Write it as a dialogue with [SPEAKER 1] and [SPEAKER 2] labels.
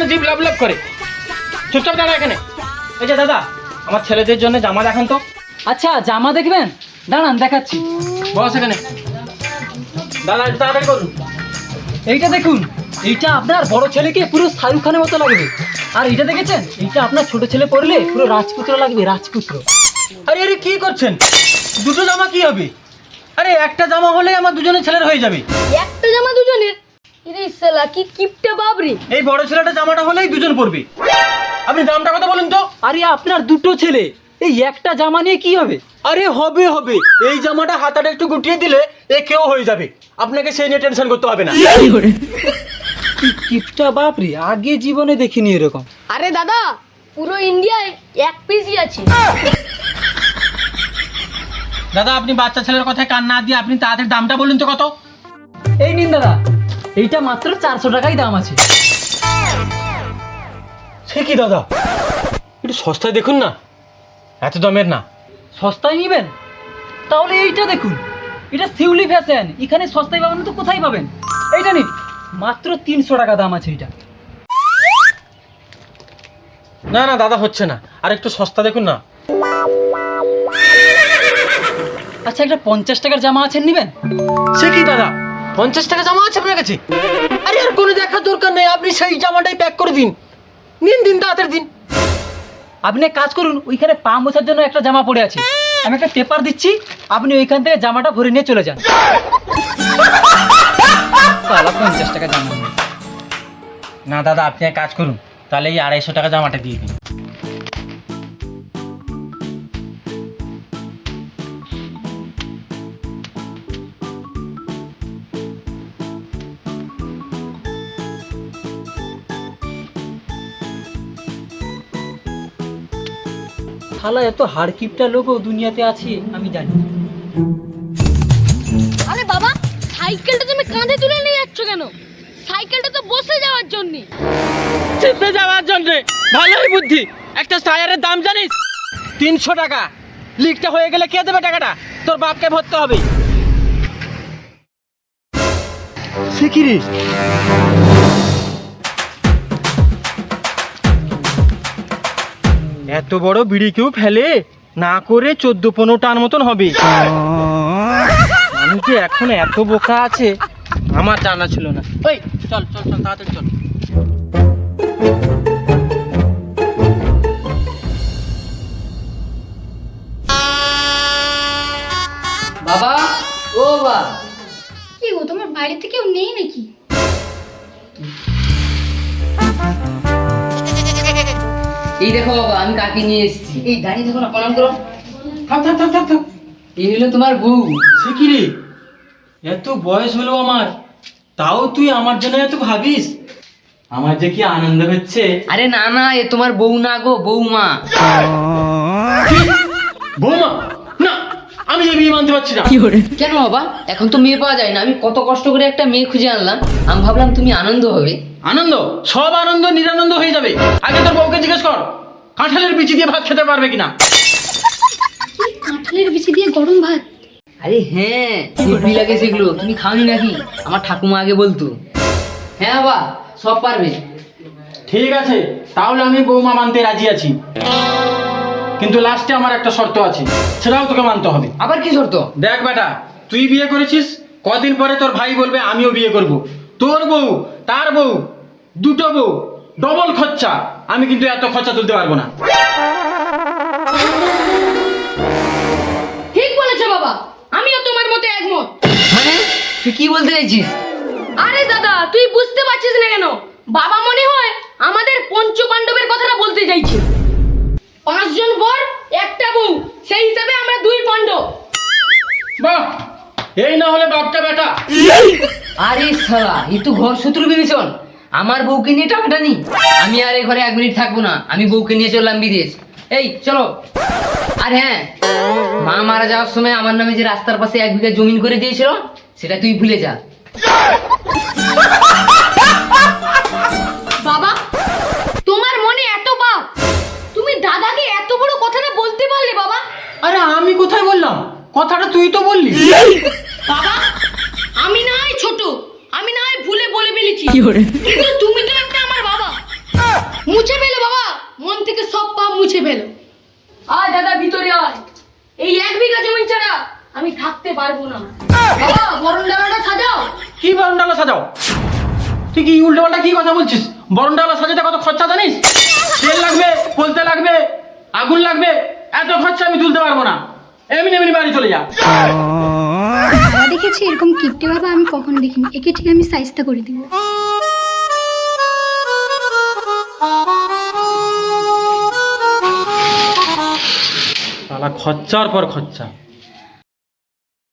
[SPEAKER 1] জিভ লাভ লাভ করে। চুপচাপ দাঁড়া এখানে। এই যে দাদা, আমার ছেলেদের জন্য জামা দেখান তো।
[SPEAKER 2] আচ্ছা জামা দেখবেন, দাঁড়ান দেখাচ্ছি।
[SPEAKER 1] বস এখানে। দাদা একটু তাড়াতাড়ি করুন।
[SPEAKER 2] এইটা দেখুন, এইটা আপনার বড় ছেলেকে পুরো শাহরুখ খানের মতো লাগবে। আর এইটা দেখেছেন, এইটা আপনার ছোট ছেলে পরলে পুরো রাজপুত্র লাগবে, রাজপুত্র।
[SPEAKER 1] আরে আরে কি করছেন? দুটো জামা কি হবে? আরে একটা জামা হলেই আমার দুজনের ছেলের হয়ে যাবে।
[SPEAKER 3] একটা জামা দুজনের? ইরে শালা কি কিপটা বাবরি।
[SPEAKER 1] এই বড় ছেলেটা জামাটা হলেই দুজন পরবে। আপনি দামটা কত বলুন তো?
[SPEAKER 2] আরে আপনার দুটো ছেলে, এই একটা জামা নিয়ে কি হবে?
[SPEAKER 1] আরে হবে হবে, এই জামাটা হাতাটা একটু গুটিয়ে দিলে এ কেউ হয়ে যাবে। আপনাকে সেই নিয়ে টেনশন করতে হবে না।
[SPEAKER 2] কিপটা বাপরে, আগে জীবনে দেখিনি এরকম।
[SPEAKER 3] আরে দাদা, পুরো ইন্ডিয়ায় এক পিসই আছে।
[SPEAKER 1] দাদা আপনি বাচ্চা ছেলের কথায় কান না দিয়ে আপনি তাড়াতাড়ি দামটা বলুন তো কত?
[SPEAKER 2] এই নিন দাদা, এইটা মাত্র 400 টাকাই দাম আছে।
[SPEAKER 1] সে কি দাদা, একটু সস্তায় দেখুন না, এত দামের না।
[SPEAKER 2] সস্তায় নিবেন? তাহলে এইটা দেখুন, এটা শিউলি ফ্যাশন। এখানে সস্তায় পাবেন তো কোথায় পাবেন? এইটা নিন, মাত্র 300 টাকা দাম আছে এইটা।
[SPEAKER 1] না না দাদা হচ্ছে না, আর একটু সস্তা দেখুন না।
[SPEAKER 2] আচ্ছা একটা 50 টাকার জামা আছে, নিবেন?
[SPEAKER 1] সে কি দাদা, 50 টাকা জামা আছে আপনার কাছে? আরে আর কোনো দেখার দরকার নেই, আপনি সেই জামাটাই প্যাক করে দিন। নিন দিন, তাড়াতাড়ি দিন।
[SPEAKER 2] আপনি এক কাজ করুন, ওইখানে পা মোছার জন্য একটা জামা পড়ে আছে, আমি একটা পেপার দিচ্ছি, আপনি ওইখান থেকে জামাটা ভরে নিয়ে চলে যান। সালা 50 টাকা জামা নিয়ে।
[SPEAKER 1] না দাদা আপনি এক কাজ করুন, তাহলে এই 250 টাকা জামাটা দিয়ে দিন।
[SPEAKER 2] শালা এত হাড়কিপটা লোকও দুনিয়াতে আছে আমি জানি।
[SPEAKER 3] আরে বাবা, সাইকেলটা তুমি কাঁধে তুলে নিয়ে যাচ্ছ কেন? সাইকেলটা তো বসে যাওয়ার জন্য।
[SPEAKER 1] চেপে যাওয়ার জন্য? ভালোই বুদ্ধি। একটা টায়ারের দাম জানিস? 300 টাকা। লিকটা হয়ে গেলে কে দেবে টাকাটা? তোর বাপকে ভরতে হবে। সে কি রে? এত বড় বিড়ি কেউ ফেলে না করে 14-15 টান মতন হবে। আমি যে এখন এত বোকা আছে আমার জানা ছিল না। ওই চল চল চল তাড়াতাড়ি চল।
[SPEAKER 2] বাবা, ও বাবা।
[SPEAKER 3] কি গো, তোমার বাড়িতে কেউ নেই নাকি?
[SPEAKER 4] এই দেখো বাবা, আমি কাকে নিয়ে এসেছি। এই দাঁড়িয়ে দেখো না, প্রণাম করো।
[SPEAKER 1] থাক থাক থাক থাক থাক।
[SPEAKER 4] এই হলো তোমার বউ।
[SPEAKER 1] সে কি রে, এত বয়স হলো আমার, তাও তুই আমার জন্য এত ভাবিস? আমার যে কি আনন্দ হচ্ছে।
[SPEAKER 4] আরে না না, এ তোমার বউ না গো, বউমা।
[SPEAKER 1] বৌমা? না, আমি এই বিয়ে মানতে পারছি না।
[SPEAKER 4] কেন বাবা, এখন তো মেয়ে পাওয়া যায় না। আমি কত কষ্ট করে একটা মেয়ে খুঁজে আনলাম, আমি ভাবলাম তুমি আনন্দ হবে।
[SPEAKER 1] আনন্দ? সব আনন্দ নিরানন্দ হয়ে যাবে। আগে তোর বউকে জিজ্ঞেস কর কাঁঠালের বিচি দিয়ে ভাত খেতে পারবে কিনা।
[SPEAKER 3] কাঁঠালের বিচি দিয়ে গরম ভাত?
[SPEAKER 4] আরে হ্যাঁ, হেব্বি লাগে সেগুলো। তুমি খাওনি নাকি? আমার ঠাকুমা আগে বলতো। হ্যাঁ বাবা, সব পারবে।
[SPEAKER 1] ঠিক আছে, তাহলে আমি বৌমা মানতে রাজি আছি, কিন্তু লাস্টে আমার একটা শর্ত আছে, সেটাও তোকে মানতে হবে।
[SPEAKER 4] আবার কি শর্ত?
[SPEAKER 1] দেখ বেটা, তুই বিয়ে করেছিস, কদিন পরে তোর ভাই বলবে আমিও বিয়ে করব। তোর বউ, তার বউ, দুটো বউ, ডবল খরচা। আমি কিন্তু এত খরচা তুলতে পারবো না।
[SPEAKER 3] ঠিক বলেছো বাবা, আমিও তোমার মতো একমত।
[SPEAKER 4] মানে তুই কি বলতে চাইছিস?
[SPEAKER 3] আরে দাদা, তুই বুঝতে পারছিস না কেন? বাবা মনে হয় আমাদের পঞ্চ পাণ্ডবের কথাটা বলতে চাইছে। 5 জন বর, একটা বউ, সেই হিসাবে আমরা 2 পাণ্ডব।
[SPEAKER 1] বাহ, এই না হলে বাপটা বেটা।
[SPEAKER 4] আরে শালা, এ তো ঘর শত্রু বিভীষণ। আমার বউকে নিয়ে টাকাটা নি। আমি আর এই ঘরে 1 মিনিট থাকবো না, আমি বউকে নিয়ে চললাম বিদেশ। এই চলো। আর হ্যাঁ, মা মারা যাওয়ার সময় আমার নামে যে রাস্তার পাশে 1 বিঘা জমিন করে দিয়েছিল, সেটা তুই ভুলে যা।
[SPEAKER 3] বাবা, তোমার মনে এত পাপ, তুমি দাদাকে এত বড় কথাটা বলতে পারলে বাবা?
[SPEAKER 1] আরে আমি কোথায় বললাম কথাটা, তুই তো বললি।
[SPEAKER 3] বাবা, আমি না হয় ছোট, আমি না হয় ভুলে বলে ফেলেছি, কিন্তু তুমি তো একটা আমার বাবা। মুছে ফেলো বাবা, মন থেকে সব পাপ মুছে ফেলো। আয় দাদা ভিতরে আয়, এই 1 বিঘা জমি ছাড়া আমি থাকতে পারবো না। বাবা বরণ ডালাটা সাজাও।
[SPEAKER 1] কি বরণডালা সাজাও? তুই কি উল্টো পাল্টা কি কথা বলছিস? বরণডালা সাজাতে কত খরচা জানিস? তেল লাগবে, বলতে লাগবে, আগুন লাগবে, এত খরচা আমি তুলতে পারবো না। এমনি এমনি বাড়ি চলে যা।
[SPEAKER 5] বাবা দেখেছি এরকম কিপটে বাবা আমি কখনো দেখিনি। একে ঠিক আমি সাইজটা করে দিব।
[SPEAKER 1] শালা খরচার পর খরচা।